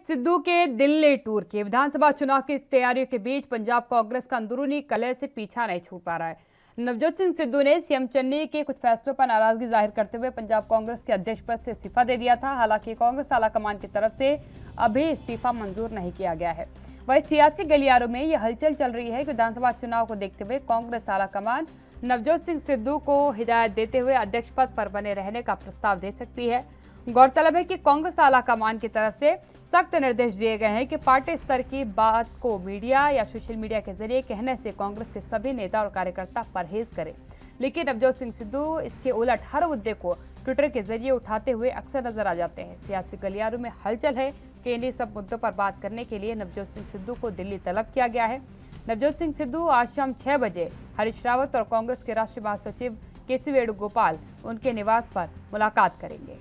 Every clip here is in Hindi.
सिद्धू के दिल्ली टूर की विधानसभा चुनाव की तैयारियों के बीच पंजाब कांग्रेस का अंदरूनी कलह से पीछा नहीं छूट पा रहा है। नवजोत सिंह सिद्धू ने सीएम चन्नी के कुछ फैसलों पर नाराजगी जाहिर करते हुए पंजाब कांग्रेस के अध्यक्ष पद से इस्तीफा दे दिया था। हालांकि कांग्रेस आलाकमान की तरफ से अभी इस्तीफा मंजूर नहीं किया गया है। वही सियासी गलियारों में यह हलचल चल रही है कि विधानसभा चुनाव को देखते हुए कांग्रेस आलाकमान नवजोत सिंह सिद्धू को हिदायत देते हुए अध्यक्ष पद पर बने रहने का प्रस्ताव दे सकती है। गौरतलब है कि कांग्रेस आलाकमान की तरफ से सख्त निर्देश दिए गए हैं कि पार्टी स्तर की बात को मीडिया या सोशल मीडिया के जरिए कहने से कांग्रेस के सभी नेता और कार्यकर्ता परहेज करें। लेकिन नवजोत सिंह सिद्धू इसके उलट हर मुद्दे को ट्विटर के जरिए उठाते हुए अक्सर नजर आ जाते हैं। सियासी गलियारों में हलचल है कि इन्हीं सब मुद्दों पर बात करने के लिए नवजोत सिंह सिद्धू को दिल्ली तलब किया गया है। नवजोत सिंह सिद्धू आज शाम 6 बजे हरीश रावत और कांग्रेस के राष्ट्रीय महासचिव केसी वेणुगोपाल उनके निवास पर मुलाकात करेंगे।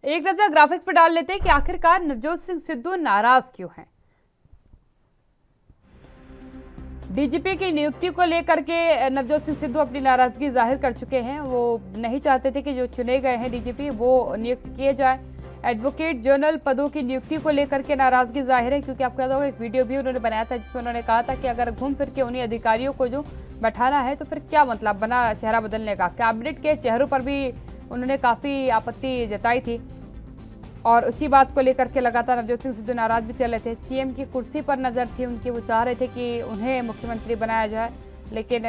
एक नजर ग्राफिक्स पर डाल लेते हैं कि आखिरकार नवजोत सिंह सिद्धू नाराज क्यों हैं। डीजीपी की नियुक्ति को लेकर के नवजोत सिंह सिद्धू अपनी नाराजगी जाहिर कर चुके हैं। वो नहीं चाहते थे कि जो चुने गए हैं डीजीपी वो नियुक्त किए जाए। एडवोकेट जनरल पदों की नियुक्ति को लेकर के नाराजगी जाहिर है, क्योंकि आपको याद होगा एक वीडियो भी उन्होंने बनाया था जिसमें उन्होंने कहा था कि अगर घूम फिर के उन्हीं अधिकारियों को जो बैठाना है तो फिर क्या मतलब बना चेहरा बदलने का। कैबिनेट के चेहरों पर भी उन्होंने काफी आपत्ति जताई थी और उसी बात को लेकर के लगातार नवजोत सिंह सिद्धू नाराज भी चल रहे थे। सीएम की कुर्सी पर नजर थी उनकी, वो चाह रहे थे कि उन्हें मुख्यमंत्री बनाया जाए, लेकिन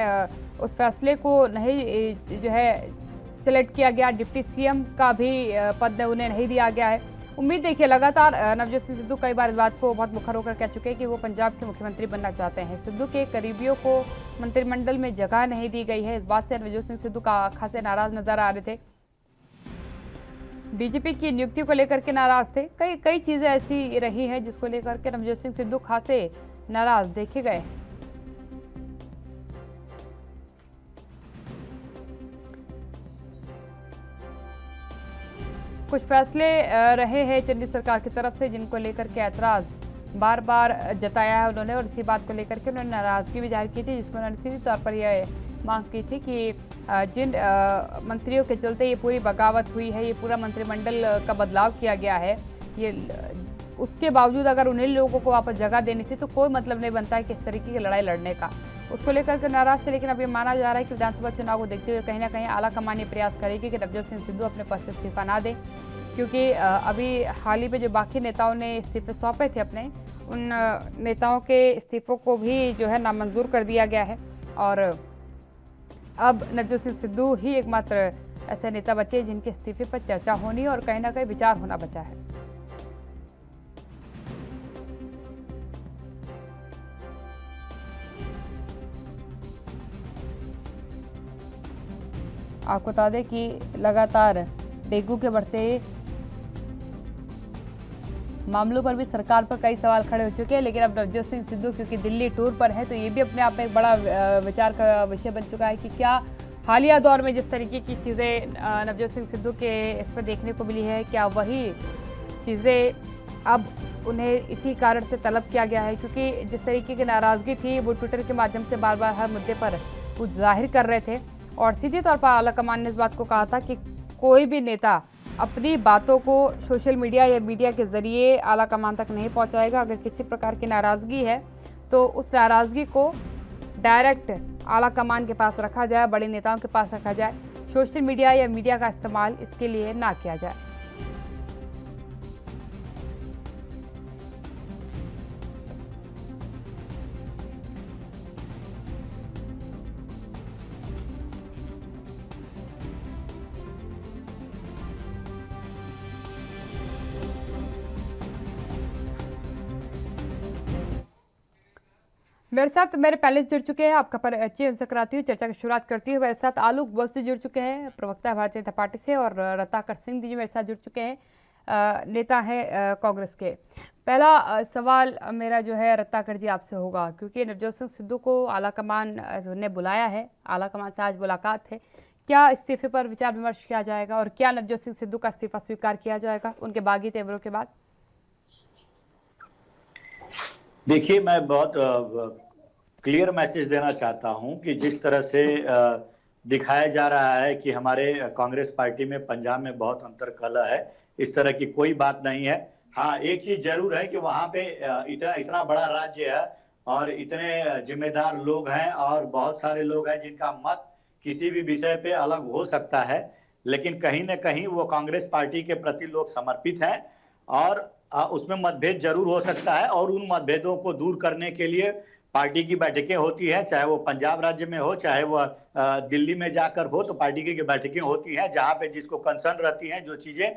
उस फैसले को नहीं जो है सिलेक्ट किया गया। डिप्टी सीएम का भी पद उन्हें नहीं दिया गया है। उम्मीद देखिए लगातार नवजोत सिंह सिद्धू कई बार इस बात को बहुत मुखर होकर कह चुके हैं कि वो पंजाब के मुख्यमंत्री बनना चाहते हैं। सिद्धू के करीबियों को मंत्रिमंडल में जगह नहीं दी गई है, इस बात से नवजोत सिंह सिद्धू का खासे नाराज नजर आ रहे थे। डीजीपी की नियुक्ति को लेकर के नाराज थे। कई चीजें ऐसी रही हैं जिसको लेकर के नवजोत सिंह सिद्धू खासे नाराज देखे गए। कुछ फैसले रहे हैं चन्नी सरकार की तरफ से जिनको लेकर के ऐतराज बार बार जताया है उन्होंने, और इसी बात को लेकर के उन्होंने नाराजगी भी जाहिर की थी, जिसमें उन्होंने सीधी तौर पर यह मांग की थी कि जिन मंत्रियों के चलते ये पूरी बगावत हुई है, ये पूरा मंत्रिमंडल का बदलाव किया गया है, ये उसके बावजूद अगर उन्हीं लोगों को वापस जगह देनी थी तो कोई मतलब नहीं बनता है कि इस तरीके की लड़ाई लड़ने का। उसको लेकर के नाराज थे, लेकिन अब ये माना जा रहा है कि विधानसभा चुनाव को देखते हुए कहीं ना कहीं आलाकमान ये प्रयास करेगी कि नवजोत सिंह सिद्धू अपने पद से इस्तीफा ना दें, क्योंकि अभी हाल ही में जो बाकी नेताओं ने इस्तीफे सौंपे थे अपने, उन नेताओं के इस्तीफों को भी जो है नामंजूर कर दिया गया है। और अब नवजोत सिंह सिद्धू ही एकमात्र ऐसे नेता बचे जिनके इस्तीफे पर चर्चा होनी और कहीं ना कहीं विचार होना बचा है। आपको बता दें कि लगातार डेंगू के बढ़ते मामलों पर भी सरकार पर कई सवाल खड़े हो चुके हैं, लेकिन अब नवजोत सिंह सिद्धू क्योंकि दिल्ली टूर पर है तो ये भी अपने आप में एक बड़ा विचार का विषय बन चुका है कि क्या हालिया दौर में जिस तरीके की चीज़ें नवजोत सिंह सिद्धू के इस पर देखने को मिली है, क्या वही चीज़ें अब उन्हें इसी कारण से तलब किया गया है, क्योंकि जिस तरीके की नाराज़गी थी वो ट्विटर के माध्यम से बार बार हर मुद्दे पर वो जाहिर कर रहे थे और सीधे तौर पर आलाकमान ने इस बात को कहा था कि कोई भी नेता अपनी बातों को सोशल मीडिया या मीडिया के जरिए आलाकमान तक नहीं पहुंचाएगा। अगर किसी प्रकार की नाराज़गी है तो उस नाराज़गी को डायरेक्ट आलाकमान के पास रखा जाए, बड़े नेताओं के पास रखा जाए, सोशल मीडिया या मीडिया का इस्तेमाल इसके लिए ना किया जाए। मेरे साथ मेरे पहले जुड़ चुके हैं, आपका परिचय उनसे कराती हूँ, चर्चा की शुरुआत करती हूँ। मेरे साथ आलोक बस से जुड़ चुके हैं, प्रवक्ता भारतीय जनता पार्टी से, और रत्नाकर सिंह जी मेरे साथ जुड़ चुके हैं, नेता हैं कांग्रेस के। पहला सवाल मेरा जो है रत्नाकर जी आपसे होगा, क्योंकि नवजोत सिंह सिद्धू को आलाकमान ने बुलाया है, आलाकमान से आज मुलाकात है, क्या इस्तीफे पर विचार विमर्श किया जाएगा और क्या नवजोत सिंह सिद्धू का इस्तीफा स्वीकार किया जाएगा उनके बागी तेवरों के बाद? देखिए, मैं बहुत क्लियर मैसेज देना चाहता हूं कि जिस तरह से दिखाया जा रहा है कि हमारे कांग्रेस पार्टी में पंजाब में बहुत अंतर्कलह है, इस तरह की कोई बात नहीं है। हाँ, एक चीज जरूर है कि वहां पे इतना इतना बड़ा राज्य है और इतने जिम्मेदार लोग हैं और बहुत सारे लोग हैं जिनका मत किसी भी विषय पे अलग हो सकता है, लेकिन कहीं ना कहीं वो कांग्रेस पार्टी के प्रति लोग समर्पित हैं और उसमें मतभेद जरूर हो सकता है और उन मतभेदों को दूर करने के लिए पार्टी की बैठकें होती हैं, चाहे वो पंजाब राज्य में हो, चाहे वो दिल्ली में जाकर हो, तो पार्टी की बैठकें होती हैं जहां पे जिसको कंसर्न रहती हैं जो चीजें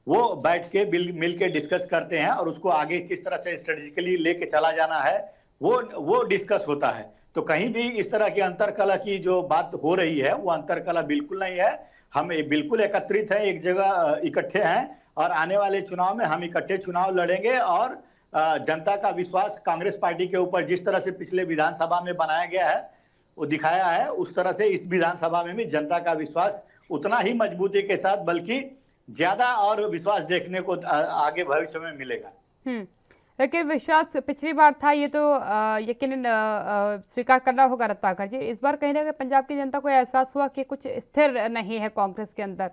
वो बैठ के मिल के डिस्कस करते हैं और उसको आगे किस तरह से स्ट्रेटेजिकली लेके चला जाना है वो डिस्कस होता है। तो कहीं भी इस तरह की अंतरकलह की जो बात हो रही है वो अंतरकलह बिल्कुल नहीं है। हम बिल्कुल एकत्रित हैं, एक जगह इकट्ठे हैं और आने वाले चुनाव में हम इकट्ठे चुनाव लड़ेंगे और जनता का विश्वास कांग्रेस पार्टी के ऊपर जिस तरह से पिछले विधानसभा में बनाया गया है वो दिखाया है, उस तरह से इस विधानसभा में भी जनता का विश्वास उतना ही मजबूती के साथ बल्कि ज्यादा और विश्वास देखने को आगे भविष्य में मिलेगा। लेकिन विश्वास पिछली बार था, ये तो यकीनन स्वीकार करना होगा रत्नाकर जी। इस बार कहीं ना कहीं पंजाब की जनता को एहसास हुआ कि कुछ स्थिर नहीं है कांग्रेस के अंदर।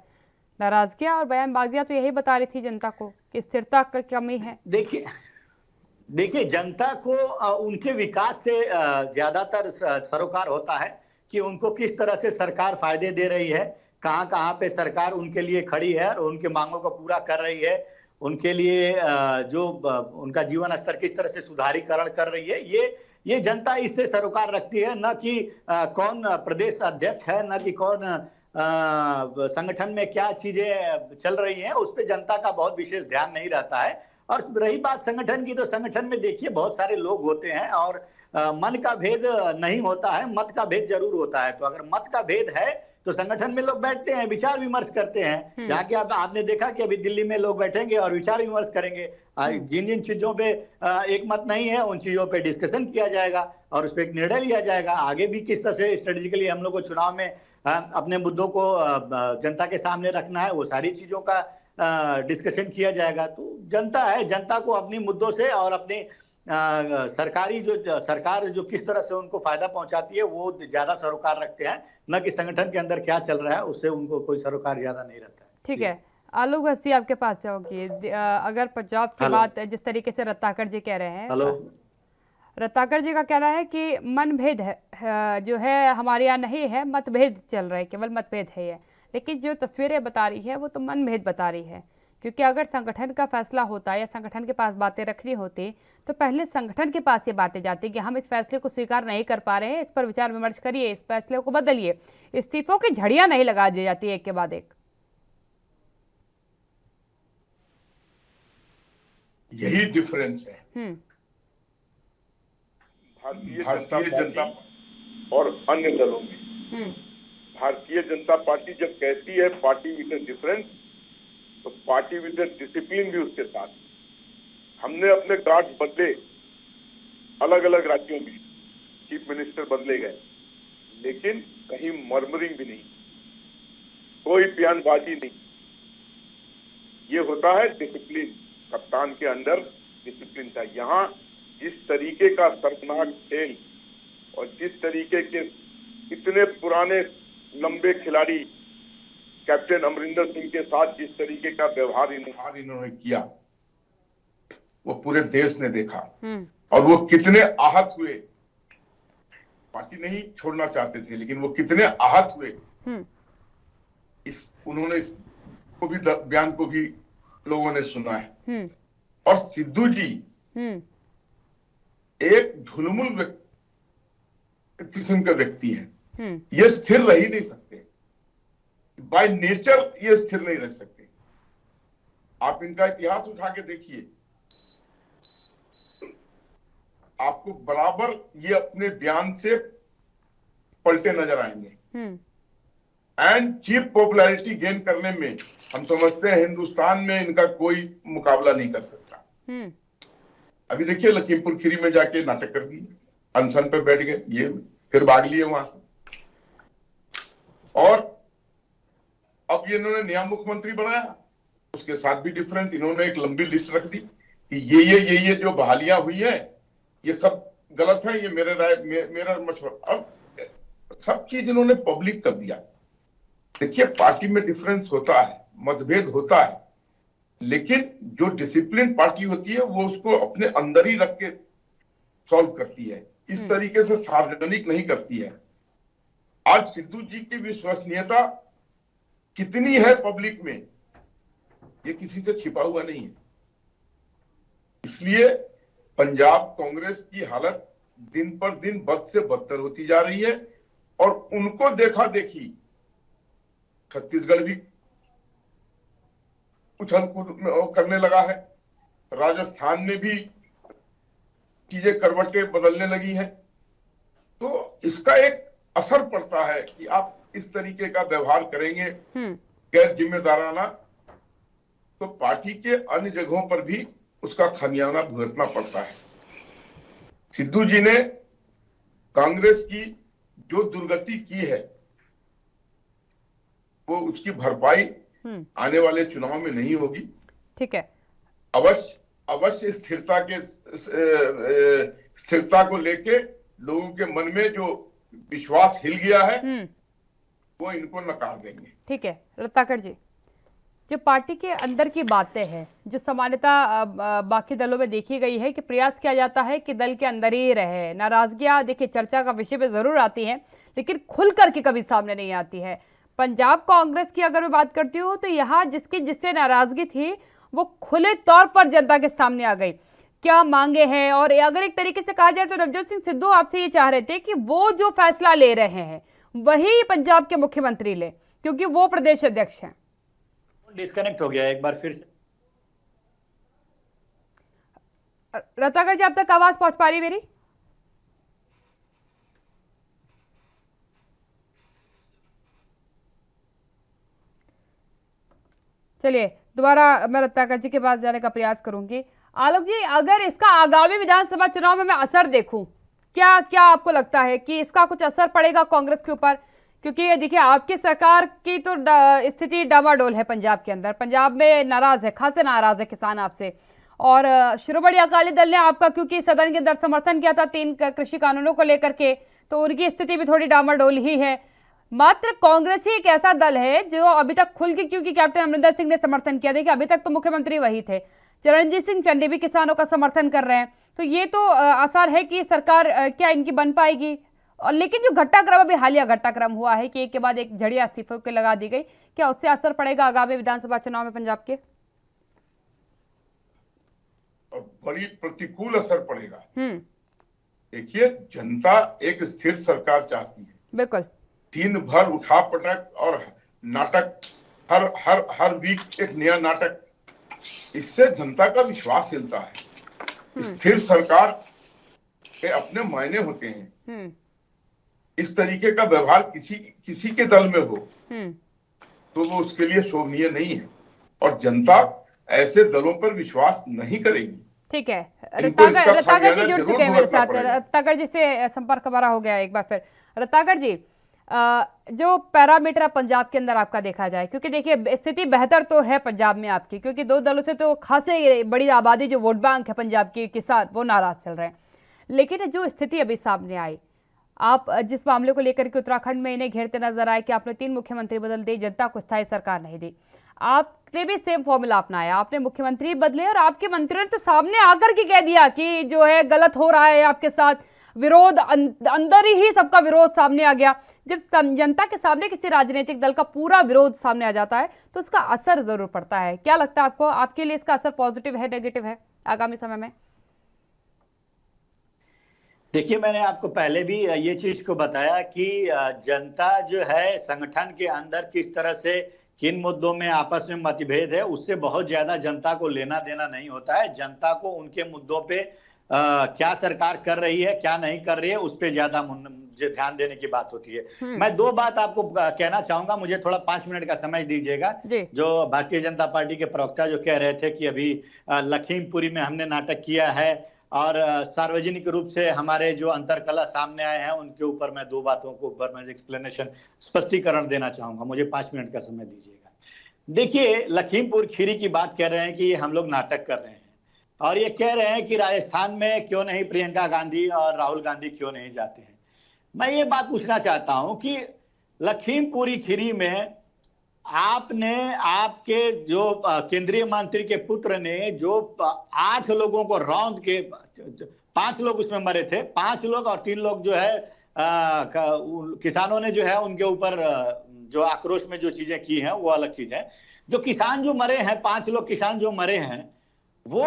नाराजगियां और बयानबाजियां तो यही बता रही थी जनता को कि स्थिरता की कमी है। देखिए जनता को उनके विकास से ज्यादातर सरोकार होता है कि उनको किस तरह से सरकार फायदे दे रही है, कहां कहां पे सरकार उनके लिए खड़ी है और उनके मांगों को पूरा कर रही है, उनके लिए जो उनका जीवन स्तर किस तरह से सुधारीकरण कर रही है, ये जनता इससे सरोकार रखती है। न कि कौन प्रदेश अध्यक्ष है, न कि कौन संगठन में क्या चीजें चल रही हैं, उस पर जनता का बहुत विशेष ध्यान नहीं रहता है। और रही बात संगठन की, तो संगठन में देखिए बहुत सारे लोग होते हैं और मन का भेद नहीं होता है, मत का भेद जरूर होता है। तो अगर मत का भेद है तो संगठन में लोग बैठते हैं, विचार विमर्श करते हैं। जहाँ की आपने देखा कि अभी दिल्ली में लोग बैठेंगे और विचार विमर्श करेंगे। जिन जिन चीजों पे एक मत नहीं है उन चीजों पे डिस्कशन किया जाएगा और उस पर एक निर्णय लिया जाएगा। आगे भी किस तरह से स्ट्रेटेजिकली हम लोग को चुनाव में अपने मुद्दों को जनता के सामने रखना है, वो सारी चीजों का डिस्कशन किया जाएगा। तो जनता है, जनता को अपनी मुद्दों से और अपनी सरकार जो किस तरह से उनको फायदा पहुंचाती है वो ज्यादा सरोकार रखते हैं, न कि संगठन के अंदर क्या चल रहा है उससे उनको कोई सरोकार ज्यादा नहीं रहता है। ठीक है, आलोक हस्ती आपके पास जाओगी। अगर पंजाब की बात जिस तरीके से रत्नाकर जी कह रहे हैं, रत्नाकर जी का कहना है कि मनभेद है जो है हमारे यहाँ नहीं है, मतभेद चल रहा है, केवल मतभेद है ये। लेकिन जो तस्वीरें बता रही है वो तो मनभेद बता रही है, क्योंकि अगर संगठन का फैसला होता या संगठन के पास बातें रखनी होती तो पहले संगठन के पास ये बातें जाती कि हम इस फैसले को स्वीकार नहीं कर पा रहे हैं, इस पर विचार विमर्श करिए, इस फैसले को बदलिए। इस्तीफों की झड़ियां नहीं लगा दी जाती एक के बाद एक। यही डिफरेंस है भारतीय जनता और अन्य दलों में। भारतीय जनता पार्टी जब कहती है पार्टी विद अ डिफरेंस, तो पार्टी विद डिसिप्लिन भी उसके साथ। हमने अपने गार्ड बदले, अलग अलग राज्यों में चीफ मिनिस्टर बदले गए, लेकिन कहीं मर्मरिंग भी नहीं, कोई बयानबाजी नहीं। ये होता है डिसिप्लिन, कप्तान के अंदर डिसिप्लिन था। यहाँ जिस तरीके का शर्मनाक खेल और जिस तरीके के इतने पुराने लंबे खिलाड़ी कैप्टन अमरिंदर सिंह के साथ जिस तरीके का व्यवहार इन्होंने किया वो पूरे देश ने देखा। और वो कितने आहत हुए, पार्टी नहीं छोड़ना चाहते थे लेकिन वो कितने आहत हुए, उन्होंने इसको भी बयान को भी लोगों ने सुना है। और सिद्धू जी एक ढुलमुल किस्म का व्यक्ति है, ये स्थिर रह ही नहीं सकते, बाय नेचर ये स्थिर नहीं रह सकते। आप इनका इतिहास उठा के देखिए, आपको बराबर ये अपने बयान से पलटे नजर आएंगे। एंड चीप पॉपुलैरिटी गेन करने में हम समझते हैं हिंदुस्तान में इनका कोई मुकाबला नहीं कर सकता। अभी देखिए लखीमपुर खीरी में जाके नाटक कर दिए, अनशन पे बैठ गए, ये फिर भाग लिए वहां से। और अब ये इन्होंने नया मुख्यमंत्री बनाया, उसके साथ भी डिफरेंस, इन्होंने एक लंबी लिस्ट रख दी कि ये जो बहालियां हुई है ये सब गलत है, ये मेरा मशवरा, अब सब चीज इन्होंने पब्लिक कर दिया। देखिए पार्टी में डिफरेंस होता है, मतभेद होता है, लेकिन जो डिसिप्लिन पार्टी होती है वो उसको अपने अंदर ही रख के सॉल्व करती है, इस तरीके से सार्वजनिक नहीं करती है। आज सिद्धू जी की विश्वसनीयता कितनी है पब्लिक में, ये किसी से छिपा हुआ नहीं है। इसलिए पंजाब कांग्रेस की हालत दिन पर दिन बद से बदतर होती जा रही है और उनको देखा देखी छत्तीसगढ़ भी उछल कूद करने लगा है, राजस्थान में भी चीजें करवटें बदलने लगी हैं। तो इसका एक असर पड़ता है कि आप इस तरीके का व्यवहार करेंगे गैर जिम्मेदाराना, तो पार्टी के अन्य जगहों पर भी उसका खामियाजा भुगतना पड़ता है। सिद्धू जी ने कांग्रेस की जो दुर्गति की है वो उसकी भरपाई आने वाले चुनाव में नहीं होगी। ठीक है, अवश्य स्थिरता को लेके लोगों के मन में जो विश्वास हिल गया है वो इनको नकार देंगे। ठीक है रत्नाकर जी, जो पार्टी के अंदर की बातें हैं, जो सामान्यता बाकी दलों में देखी गई है कि प्रयास किया जाता है कि दल के अंदर ही रहे, नाराजगियां देखिए चर्चा का विषय पे जरूर आती हैं लेकिन खुल करके कभी सामने नहीं आती है। पंजाब कांग्रेस की अगर मैं बात करती हूँ तो यहाँ जिससे नाराजगी थी वो खुले तौर पर जनता के सामने आ गई। क्या मांगे हैं, और अगर एक तरीके से कहा जाए तो नवजोत सिंह सिद्धू आपसे ये चाह रहे थे कि वो जो फैसला ले रहे हैं वही पंजाब के मुख्यमंत्री ले, क्योंकि वो प्रदेश अध्यक्ष हैं। डिस्कनेक्ट हो गया एक बार फिर से। रत्नाकर जी, अब तक आवाज पहुंच पा रही मेरी? चलिए दोबारा मैं रत्नाकर जी के पास जाने का प्रयास करूंगी। आलोक जी, अगर इसका आगामी विधानसभा चुनाव में मैं असर देखूं, क्या क्या आपको लगता है कि इसका कुछ असर पड़ेगा कांग्रेस के ऊपर? क्योंकि ये देखिए आपकी सरकार की तो स्थिति डामाडोल है पंजाब के अंदर, पंजाब में नाराज है, खासे नाराज है किसान आपसे, और शिरोमणि अकाली दल ने आपका क्योंकि सदन के अंदर समर्थन किया था 3 कृषि कानूनों को लेकर के, तो उनकी स्थिति भी थोड़ी डामाडोल ही है। मात्र कांग्रेस ही एक ऐसा दल है जो अभी तक खुल के, क्योंकि कैप्टन अमरिंदर सिंह ने समर्थन किया, देखिए अभी तक तो मुख्यमंत्री वही थे, चरणजीत सिंह चन्नी भी किसानों का समर्थन कर रहे हैं, तो ये तो आसार है कि सरकार क्या इनकी बन पाएगी। और लेकिन जो घटनाक्रम अभी हालिया घटनाक्रम हुआ है कि एक के बाद एक झड़िया इस्तीफे के लगा दी गई, क्या उससे असर पड़ेगा आगामी विधानसभा चुनाव में पंजाब के? बड़ी प्रतिकूल असर पड़ेगा। देखिए जनता एक स्थिर सरकार चाहती है, बिल्कुल, दिन भर उठा पटक और नाटक, हर वीक एक नया नाटक, इससे जनता का विश्वास हिलता है। स्थिर सरकार के अपने मायने होते हैं। इस तरीके का व्यवहार किसी के दल में हो तो वो उसके लिए शोभनीय नहीं है और जनता ऐसे दलों पर विश्वास नहीं करेगी। ठीक है, रत्नाकर जी जुड़ चुके हैं मेरे साथ, रत्नाकर जी से संपर्क हमारा हो गया एक बार फिर। रत्नाकर जी, जो पैरामीटर पंजाब के अंदर आपका देखा जाए, क्योंकि देखिए स्थिति बेहतर तो है पंजाब में आपकी, क्योंकि 2 दलों से तो खासे बड़ी आबादी जो वोट बैंक है पंजाब की किसान वो नाराज चल रहे हैं, लेकिन जो स्थिति अभी सामने आई, आप जिस मामले को लेकर के उत्तराखंड में इन्हें घेरते नजर आए कि आपने 3 मुख्यमंत्री बदल दिए, जनता को स्थायी सरकार नहीं दी, आपने भी सेम फॉर्मूला अपनाया, आपने मुख्यमंत्री बदले और आपके मंत्रियों ने तो सामने आकर के कह दिया कि जो है गलत हो रहा है आपके साथ, विरोध अंदर ही सबका विरोध सामने आ गया। जब जनता के सामने किसी राजनीतिक दल का पूरा विरोध सामने आ जाता है तो उसका असर जरूर पड़ता है। क्या लगता है आपको, आपके लिए इसका असर पॉजिटिव है, नेगेटिव है आगामी समय में? देखिए मैंने आपको पहले भी ये चीज को बताया कि जनता जो है संगठन के अंदर किस तरह से किन मुद्दों में आपस में मतभेद है उससे बहुत ज्यादा जनता को लेना देना नहीं होता है। जनता को उनके मुद्दों पे क्या सरकार कर रही है क्या नहीं कर रही है उस पर ज्यादा ध्यान देने की बात होती है। मैं 2 बात आपको कहना चाहूंगा, मुझे थोड़ा 5 मिनट का समय दीजिएगा। जो भारतीय जनता पार्टी के प्रवक्ता जो कह रहे थे कि अभी लखीमपुरी में हमने नाटक किया है और सार्वजनिक रूप से हमारे जो अंतरकलह सामने आए हैं उनके ऊपर मैं 2 बातों के ऊपर मैं एक्सप्लेनेशन स्पष्टीकरण देना चाहूंगा। मुझे 5 मिनट का समय दीजिएगा। देखिए, लखीमपुर खीरी की बात कर रहे हैं कि हम लोग नाटक कर रहे हैं, और ये कह रहे हैं कि राजस्थान में क्यों नहीं प्रियंका गांधी और राहुल गांधी क्यों नहीं जाते हैं। मैं ये बात पूछना चाहता हूं कि लखीमपुरी खीरी में आपने, आपके जो केंद्रीय मंत्री के पुत्र ने जो 8 लोगों को रौंद के, 5 लोग उसमें मरे थे, 5 लोग, और 3 लोग जो है किसानों ने जो है उनके ऊपर जो आक्रोश में जो चीजें की हैं वो अलग चीज है। जो किसान जो मरे हैं, 5 लोग किसान जो मरे हैं, वो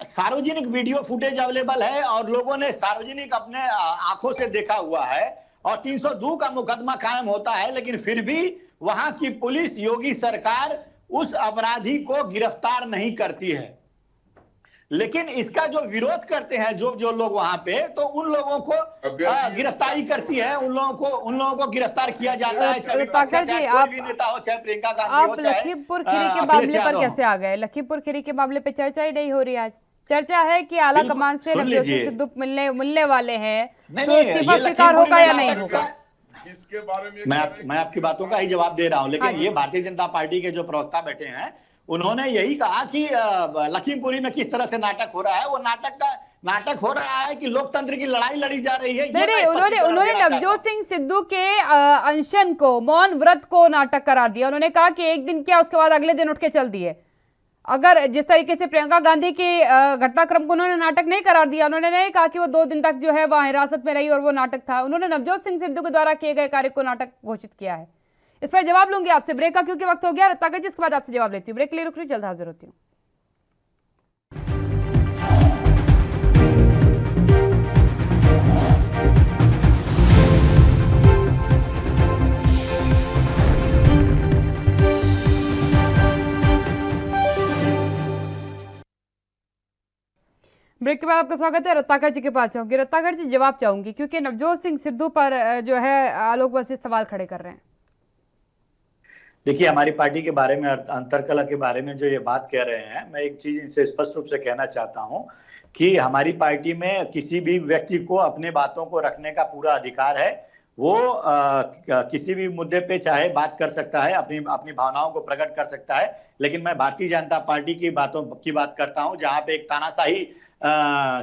सार्वजनिक वीडियो फुटेज अवेलेबल है और लोगों ने सार्वजनिक अपने आंखों से देखा हुआ है, और 302 का मुकदमा कायम होता है, लेकिन फिर भी वहां की पुलिस, योगी सरकार उस अपराधी को गिरफ्तार नहीं करती है। लेकिन इसका जो विरोध करते हैं जो लोग वहां पे, तो उन लोगों को गिरफ्तारी करती है, उन लोगों को गिरफ्तार किया जाता है, चाहे कोई भी नेता हो, चाहे प्रियंका गांधी हो, चाहे लखीमपुर खीरी के मामले पर कैसे आ गए? लखीमपुर खीरी के मामले पे चर्चा ही नहीं हो रही आज। चर्चा है कि आला कमान से नवजोत सिंह सिद्धू मिलने वाले हैं, तो इस्तीफा स्वीकार होगा या नहीं होगा? इसके बारे में मैं आपकी बातों का ही जवाब दे रहा हूं, लेकिन ये भारतीय जनता पार्टी के जो प्रवक्ता बैठे हैं, उन्होंने यही कहा कि लखीमपुरी में किस तरह से नाटक हो रहा है। वो नाटक हो रहा है कि लोकतंत्र की लड़ाई लड़ी जा रही है। नहीं, उन्होंने नवजोत सिंह सिद्धू के अनशन को, मौन व्रत को नाटक करार दिया। उन्होंने कहा कि एक दिन क्या, उसके बाद अगले दिन उठ के चल दिए। अगर जिस तरीके से प्रियंका गांधी के घटनाक्रम को उन्होंने नाटक नहीं करार दिया, उन्होंने नहीं कहा कि वो 2 दिन तक जो है वहां हिरासत में रही और वो नाटक था। उन्होंने नवजोत सिंह सिद्धू के द्वारा किए गए कार्य को नाटक घोषित किया है। इस पर जवाब लूंगी आपसे ब्रेक का, क्योंकि वक्त हो गया। रत्नाकर जी, इसके बाद आपसे जवाब लेती हूँ। ब्रेक के लिए रुक रही, जल्द हाजिर होती हूँ। ब्रेक के बाद आपका स्वागत है। रत्नाकर जी के पास जाऊंगी। रत्नाकर जी, जवाब चाहूंगी, क्योंकि नवजोत सिंह सिद्धू पर जो है आलोक वसीम सवाल खड़े कर रहे हैं। देखिए, हमारी पार्टी के बारे में, अंतरकलह के बारे में जो ये बात कह रहे हैं, मैं एक चीज इनसे स्पष्ट रूप से कहना चाहता हूं कि हमारी पार्टी में किसी भी व्यक्ति को अपने बातों को रखने का पूरा अधिकार है। वो किसी भी मुद्दे पे चाहे बात कर सकता है, अपनी भावनाओं को प्रकट कर सकता है। लेकिन मैं भारतीय जनता पार्टी की बातों की बात करता हूं, जहां पे एक तानाशाही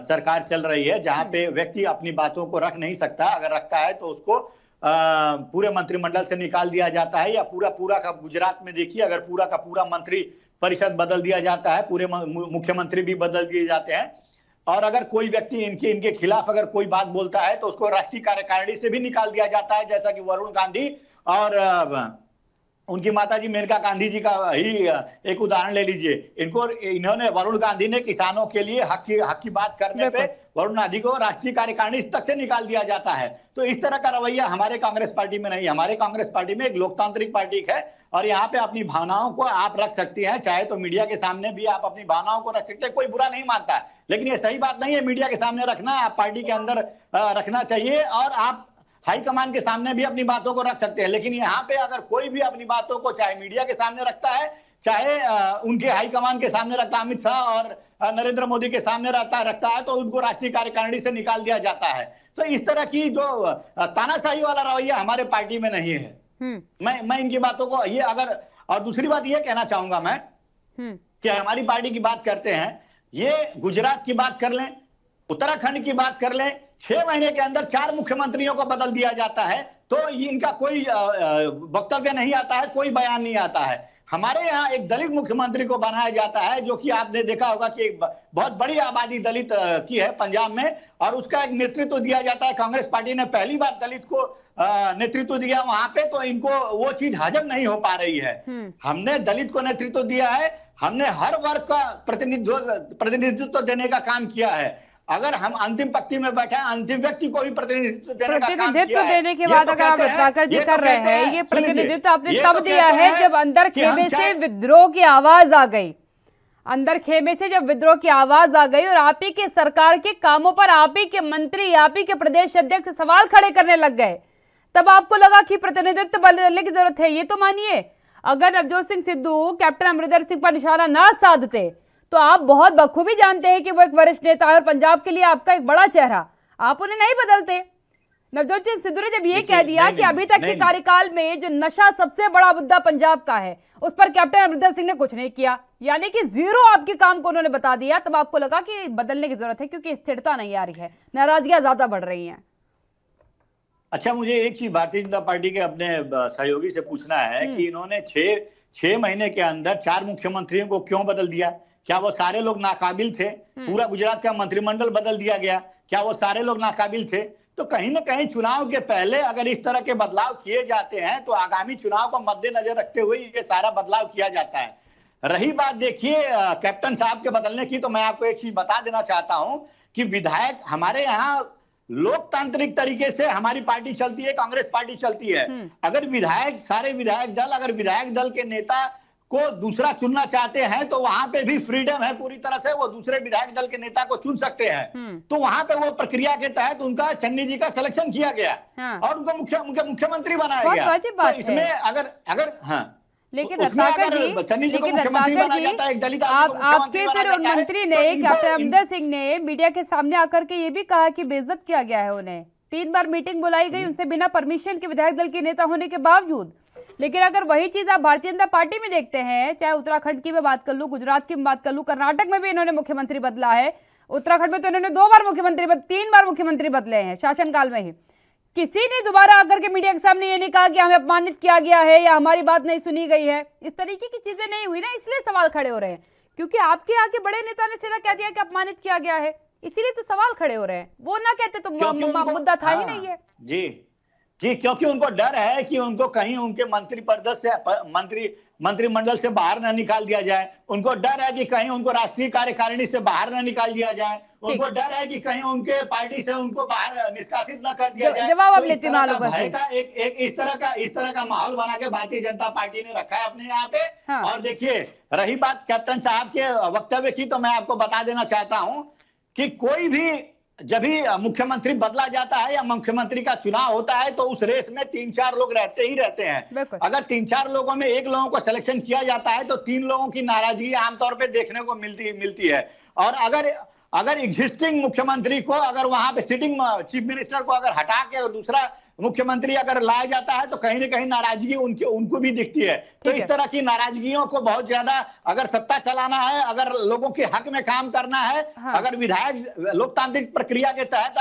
सरकार चल रही है, जहां पे व्यक्ति अपनी बातों को रख नहीं सकता। अगर रखता है तो उसको पूरे मंत्रिमंडल से निकाल दिया जाता है, या पूरा का गुजरात में देखिए, अगर पूरा का पूरा मंत्री परिषद बदल दिया जाता है, पूरे मुख्यमंत्री भी बदल दिए जाते हैं। और अगर कोई व्यक्ति इनके खिलाफ अगर कोई बात बोलता है तो उसको राष्ट्रीय कार्यकारिणी से भी निकाल दिया जाता है, जैसा कि वरुण गांधी और उनकी माताजी मेनका गांधी जी का ही एक उदाहरण ले लीजिए। इन्होंने, वरुण गांधी ने किसानों के लिए हक की बात करने पे वरुण गांधी को राष्ट्रीय कार्यकारिणी तक से निकाल दिया जाता है। तो इस तरह का रवैया हमारे कांग्रेस पार्टी में नहीं है। हमारे कांग्रेस पार्टी में एक लोकतांत्रिक पार्टी है, और यहाँ पे अपनी भावनाओं को आप रख सकती हैं, चाहे तो मीडिया के सामने भी आप अपनी भावनाओं को रख सकते हैं, कोई बुरा नहीं मानता है। लेकिन ये सही बात नहीं है मीडिया के सामने रखना, आप पार्टी के अंदर रखना चाहिए, और आप हाईकमान के सामने भी अपनी बातों को रख सकते हैं। लेकिन यहाँ पे अगर कोई भी अपनी बातों को चाहे मीडिया के सामने रखता है, चाहे उनके हाईकमान के सामने रखता है, अमित शाह और नरेंद्र मोदी के सामने रखता है, तो उनको राष्ट्रीय कार्यकारिणी से निकाल दिया जाता है। तो इस तरह की जो तानाशाही वाला रवैया हमारे पार्टी में नहीं है। मैं इनकी बातों को ये अगर, और दूसरी बात ये कहना चाहूंगा मैं कि हमारी पार्टी की बात करते हैं, ये गुजरात की बात कर लें, उत्तराखंड की बात कर लें, 6 महीने के अंदर 4 मुख्यमंत्रियों को बदल दिया जाता है, तो इनका कोई वक्तव्य नहीं आता है, कोई बयान नहीं आता है। हमारे यहाँ एक दलित मुख्यमंत्री को बनाया जाता है, जो कि आपने देखा होगा कि एक बहुत बड़ी आबादी दलित की है पंजाब में, और उसका एक नेतृत्व दिया जाता है। कांग्रेस पार्टी ने पहली बार दलित को नेतृत्व दिया वहां पे, तो इनको वो चीज हजम नहीं हो पा रही है। हमने दलित को नेतृत्व दिया है, हमने हर वर्ग का प्रतिनिधित्व देने का काम किया है। अगर हम अंतिम पंक्ति में बैठे हैं, अंतिम व्यक्ति को भी प्रतिनिधित्व देने का काम किया है। देने के बाद अगर आप रत्नाकर जी कर रहे हैं, ये प्रतिनिधित्व आपने तब दिया है जब अंदर खेमे से विद्रोह की आवाज आ गई। अंदर खेमे से जब विद्रोह की आवाज आ गई और आप ही के सरकार के कामों पर आप ही के मंत्री, आप ही के प्रदेश अध्यक्ष सवाल खड़े करने लग गए, तब आपको लगा कि प्रतिनिधित्व बदलने की जरूरत है। ये तो मानिए, अगर नवजोत सिंह सिद्धू कैप्टन अमरिंदर सिंह पर निशाना ना साधते, तो आप बहुत बखूबी जानते हैं कि वो एक वरिष्ठ नेता है और पंजाब के लिए आपका एक बड़ा चेहरा, आप उन्हें नहीं बदलते। नवजोत सिंह सिद्धू ने जब ये देखिए, कह दिया नहीं, कि नहीं, अभी तक के नहीं, कार्यकाल में जो नशा सबसे बड़ा मुद्दा पंजाब का है, उस पर कैप्टन अमरिंदर सिंह ने कुछ नहीं किया, यानी कि जीरो आपके काम को उन्होंने बता दिया, तब आपको लगा कि बदलने की जरूरत है क्योंकि स्थिरता नहीं आ रही है, नाराजगियां ज्यादा बढ़ रही हैं। अच्छा, मुझे एक चीज भारतीय जनता पार्टी के अपने सहयोगी से पूछना है कि इन्होंने छह महीने के अंदर 4 मुख्यमंत्रियों को क्यों बदल दिया? क्या वो सारे लोग नाकाबिल थे? पूरा गुजरात का मंत्रिमंडल बदल दिया गया, क्या वो सारे लोग नाकाबिल थे? तो कहीं ना कहीं चुनाव के पहले अगर इस तरह के बदलाव किए जाते हैं तो आगामी चुनाव को मद्देनजर रखते हुए ये सारा बदलाव किया जाता है। रही बात देखिए कैप्टन साहब के बदलने की, तो मैं आपको एक चीज बता देना चाहता हूं कि विधायक हमारे यहाँ लोकतांत्रिक तरीके से हमारी पार्टी चलती है, कांग्रेस पार्टी चलती है। अगर सारे विधायक दल अगर विधायक दल के नेता को दूसरा चुनना चाहते हैं तो वहां पे भी फ्रीडम है पूरी तरह से, वो दूसरे विधायक दल के नेता को चुन सकते हैं। तो वहां पे वो प्रक्रिया के तहत उनका चन्नी जी का सिलेक्शन किया गया और उनको मुख्यमंत्री बनाया गया। तो इसमें अगर लेकिन उसमें रत्नाकर अगर चन्नी जी को लेकिन मुख्यमंत्री रत्नाकर बनाया जी, जाता है, एक दलित आदमी को आपके मुख्यमंत्री फिर बनाया उन जाता है, मंत्री तो ने इनको कैप्टन अमरिंदर सिंह ने मीडिया के सामने आकर के ये भी कहा कि बेइज्जत किया गया है उन्हें, 3 बार मीटिंग बुलाई गई उनसे बिना परमिशन के, विधायक दल के नेता होने के बावजूद। लेकिन अगर वही चीज आप भारतीय जनता पार्टी में देखते हैं, चाहे उत्तराखंड की मैं बात कर लूं, गुजरात की बात कर लूं, कर्नाटक में भी इन्होंने मुख्यमंत्री बदला है, उत्तराखंड में तो इन्होंने 2 बार मुख्यमंत्री 3 बार मुख्यमंत्री बदले हैं शासनकाल में ही। किसी ने दोबारा आकर के मीडिया के सामने ये नहीं कहा कि हमें अपमानित किया गया है या हमारी बात नहीं सुनी गई है। इस तरीके की चीजें नहीं हुई ना, इसलिए सवाल खड़े हो रहे हैं, क्योंकि आपके यहाँ के बड़े नेता ने सीधा कह दिया कि अपमानित किया गया है, इसीलिए तो सवाल खड़े हो रहे हैं। वो ना कहते तो मुद्दा था ही नहीं है। जी, क्योंकि उनको डर है कि उनको कहीं उनके मंत्रिपरिषद से मंत्रिमंडल से बाहर न निकाल दिया जाए, उनको डर है कि कहीं उनको राष्ट्रीय कार्यकारिणी से बाहर न निकाल दिया जाए, उनको डर है कि कहीं उनके पार्टी से उनको बाहर निष्कासित न कर दिया जाए। जवाब अब तो लेते भय का एक इस तरह का माहौल बना के भारतीय जनता पार्टी ने रखा है अपने यहाँ पे। हाँ। और देखिए, रही बात कैप्टन साहब के वक्तव्य की, तो मैं आपको बता देना चाहता हूं कि कोई भी जब भी मुख्यमंत्री बदला जाता है या मुख्यमंत्री का चुनाव होता है तो उस रेस में 3-4 लोग रहते ही रहते हैं। अगर 3-4 लोगों में 1 लोगों को सिलेक्शन किया जाता है तो 3 लोगों की नाराजगी आमतौर पे देखने को मिलती है। और अगर एग्जिस्टिंग मुख्यमंत्री को अगर वहां पे सिटिंग चीफ मिनिस्टर को अगर हटा के और दूसरा मुख्यमंत्री अगर लाया जाता है तो कहीं ना कहीं नाराजगी उनको भी दिखती है। तो इस तरह की नाराजगियों को बहुत ज्यादा, अगर सत्ता चलाना है, अगर लोगों के हक में काम करना है, अगर विधायक लोकतांत्रिक प्रक्रिया के तहत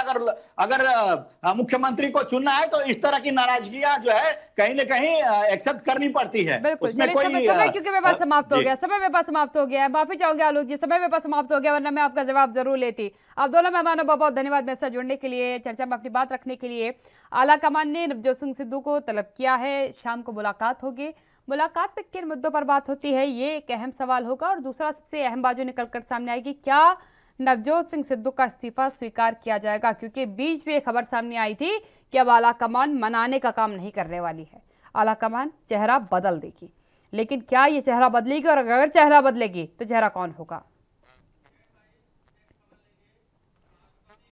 अगर मुख्यमंत्री को चुनना है तो इस तरह की नाराजगियां जो है कहीं ना कहीं एक्सेप्ट करनी पड़ती है। उसमें कोई समय क्योंकि मेरे पास समाप्त हो गया, समय मेरे पास समाप्त हो गया है, माफी चाहूंगी आलोक जी, समय मेरे पास समाप्त हो गया, वरना मैं आपका जवाब जरूर लेती। आप दोनों मेहमानों बहुत बहुत धन्यवाद मेरे साथ जुड़ने के लिए, चर्चा में अपनी बात रखने के लिए। आला कमान ने नवजोत सिंह सिद्धू को तलब किया है, शाम को मुलाकात होगी। मुलाकात में किन मुद्दों पर बात होती है ये एक अहम सवाल होगा, और दूसरा सबसे अहम बात जो निकलकर सामने आएगी, क्या नवजोत सिंह सिद्धू का इस्तीफा स्वीकार किया जाएगा, क्योंकि बीच में एक खबर सामने आई थी कि अब आला कमान मनाने का काम नहीं करने वाली है, आला कमान चेहरा बदल देगी। लेकिन क्या ये चेहरा बदलेगी, और अगर चेहरा बदलेगी तो चेहरा कौन होगा?